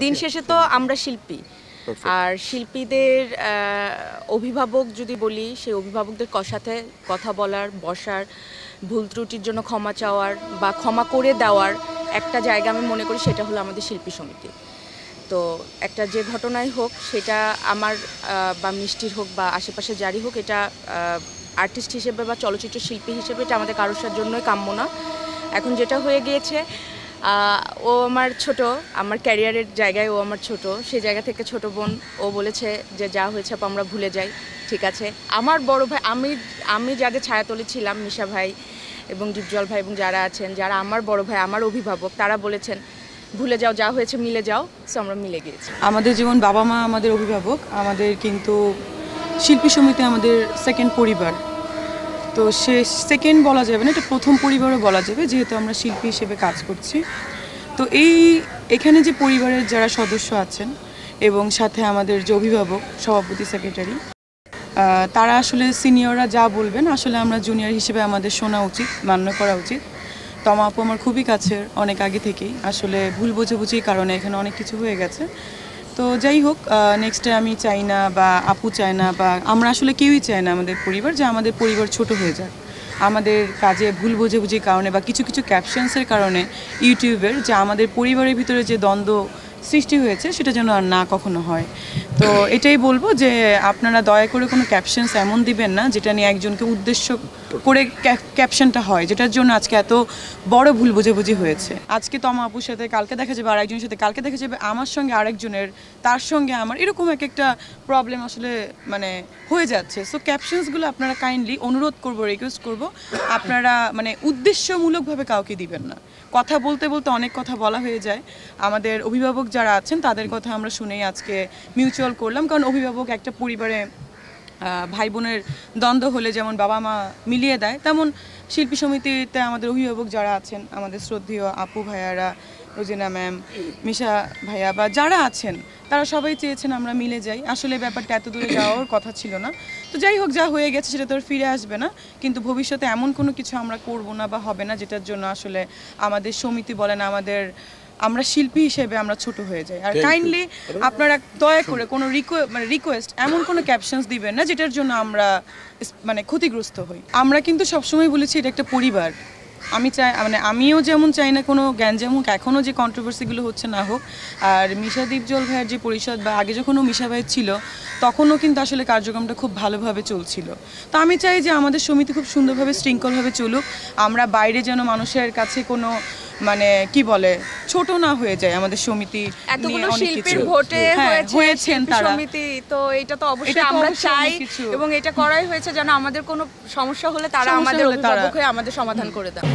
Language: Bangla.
দিন শেষে তো আমরা শিল্পী, আর শিল্পীদের অভিভাবক যদি বলি, সেই অভিভাবকদের সাথে কথা বলার, বসার, ভুল ত্রুটির জন্য ক্ষমা চাওয়ার বা ক্ষমা করে দেওয়ার একটা জায়গা আমি মনে করি সেটা হলো আমাদের শিল্পী সমিতি। তো একটা যে ঘটনাই হোক সেটা আমার বা মিষ্টির হোক বা আশেপাশে যারই হোক, এটা আর্টিস্ট হিসেবে বা চলচ্চিত্র শিল্পী হিসেবে এটা আমাদের কারোর জন্যই কাম্য না। এখন যেটা হয়ে গিয়েছে, ও আমার ছোট, আমার ক্যারিয়ারের জায়গায় ও আমার ছোট, সেই জায়গা থেকে ছোট বোন, ও বলেছে যে যা হয়েছে আমরা ভুলে যাই, ঠিক আছে। আমার বড় ভাই, আমি যাদের ছায়াতলে ছিলাম, মিশা ভাই এবং ডিপজল ভাই এবং যারা আছেন, যারা আমার বড় ভাই, আমার অভিভাবক, তারা বলেছেন ভুলে যাও, যা হয়েছে মিলে যাও। সো আমরা মিলে গিয়েছি। আমাদের যেমন বাবা মা আমাদের অভিভাবক, আমাদের কিন্তু শিল্পী সমিতি আমাদের সেকেন্ড পরিবার। তো সে সেকেন্ড বলা যাবে না, এটা প্রথম পরিবারও বলা যাবে, যেহেতু আমরা শিল্পী হিসেবে কাজ করছি। তো এখানে যে পরিবারের যারা সদস্য আছেন এবং সাথে আমাদের যে অভিভাবক, সভাপতি, সেক্রেটারি, তারা আসলে সিনিয়ররা যা বলবেন আসলে আমরা জুনিয়র হিসেবে আমাদের শোনা উচিত, মান্য করা উচিত। তমা আপু আমার খুবই কাছের, অনেক আগে থেকেই। আসলে ভুল বোঝাবুঝির কারণে এখানে অনেক কিছু হয়ে গেছে। তো যাই হোক, নেক্সটে আমি চাই না বা আপু চায় না বা আমরা আসলে কেউই চাই না আমাদের পরিবার যে আমাদের পরিবার ছোট হয়ে যাক। আমাদের কাজে ভুল বোঝাবুঝির কারণে বা কিছু কিছু ক্যাপশনসের কারণে ইউটিউবের যে আমাদের পরিবারের ভিতরে যে দ্বন্দ্ব সৃষ্টি হয়েছে সেটা যেন আর না কখনো হয়। তো এটাই বলবো যে আপনারা দয়া করে কোনো ক্যাপশনস এমন দিবেন না যেটা নিয়ে একজনকে উদ্দেশ্য করে ক্যাপশনটা হয়, যেটার জন্য আজকে এত বড় ভুল বোঝাবুঝি হয়েছে। আজকে তমা আপুর সাথে কালকে দেখা যাবে আরেকজনের সাথে, কালকে দেখা যাবে আমার সঙ্গে আরেকজনের, তার সঙ্গে আমার, এরকম একটা প্রবলেম আসলে মানে হয়ে যাচ্ছে। সো ক্যাপশনসগুলো আপনারা কাইন্ডলি, অনুরোধ করব, রিকোয়েস্ট করব, আপনারা মানে উদ্দেশ্যমূলকভাবে কাউকে দিবেন না। কথা বলতে বলতে অনেক কথা বলা হয়ে যায়। আমাদের অভিভাবক যারা আছেন তাদের কথা আমরা শুনেই আজকে মিউচুয়াল করলাম, কারণ অভিভাবক একটা পরিবারে ভাই বোনের দ্বন্দ্ব হলে যেমন বাবা মা মিলিয়ে দেয়, তেমন শিল্পী সমিতিতে আমাদের অভিভাবক যারা আছেন, আমাদের শ্রদ্ধেয় আপু ভাইয়ারা, রোজিনা ম্যাম, মিশা ভাইয়া বা যারা আছেন, তারা সবাই চেয়েছেন আমরা মিলে যাই। আসলে ব্যাপারটা এত দূরে যাওয়ার কথা ছিল না। তো যাই হোক, যা হয়ে গেছে সেটা তো আর ফিরে আসবে না, কিন্তু ভবিষ্যতে এমন কোনো কিছু আমরা করব না বা হবে না যেটার জন্য আসলে আমাদের সমিতি বলেন, আমরা শিল্পী হিসেবে আমরা ছোট হয়ে যাই। আর কাইন্ডলি আপনারা দয়া করে কোনো রিকোয়েস্ট, এমন কোনো ক্যাপশনস দিবেন না যেটার জন্য আমরা মানে ক্ষতিগ্রস্ত হই। আমরা কিন্তু সবসময় বলেছি এটা একটা পরিবার। আমি চাই, মানে আমিও যেমন চাই না কোনো গ্যাঞ্জাম হোক, এখনও যে কন্ট্রোভার্সিগুলো হচ্ছে না হোক। আর মিশা দীপজল ভাইয়ের যে পরিষদ বা আগে যখনও মিশা ভাই ছিল তখনও কিন্তু আসলে কার্যক্রমটা খুব ভালোভাবে চলছিল। তো আমি চাই যে আমাদের সমিতি খুব সুন্দরভাবে, শৃঙ্খলভাবে চলুক। আমরা বাইরে যেন মানুষের কাছে কোনো মানে কি বলে ছোট না হয়ে যায় আমাদের সমিতি। এতগুলো শিল্পীর ভোটে হয়েছেন তারা সমিতি, তো এটা তো অবশ্যই আমরা চাই এবং এটা করাই হয়েছে যেন আমাদের কোনো সমস্যা হলে তারা আমাদের অভিভাবক হয়ে আমাদের সমাধান করে দেয়।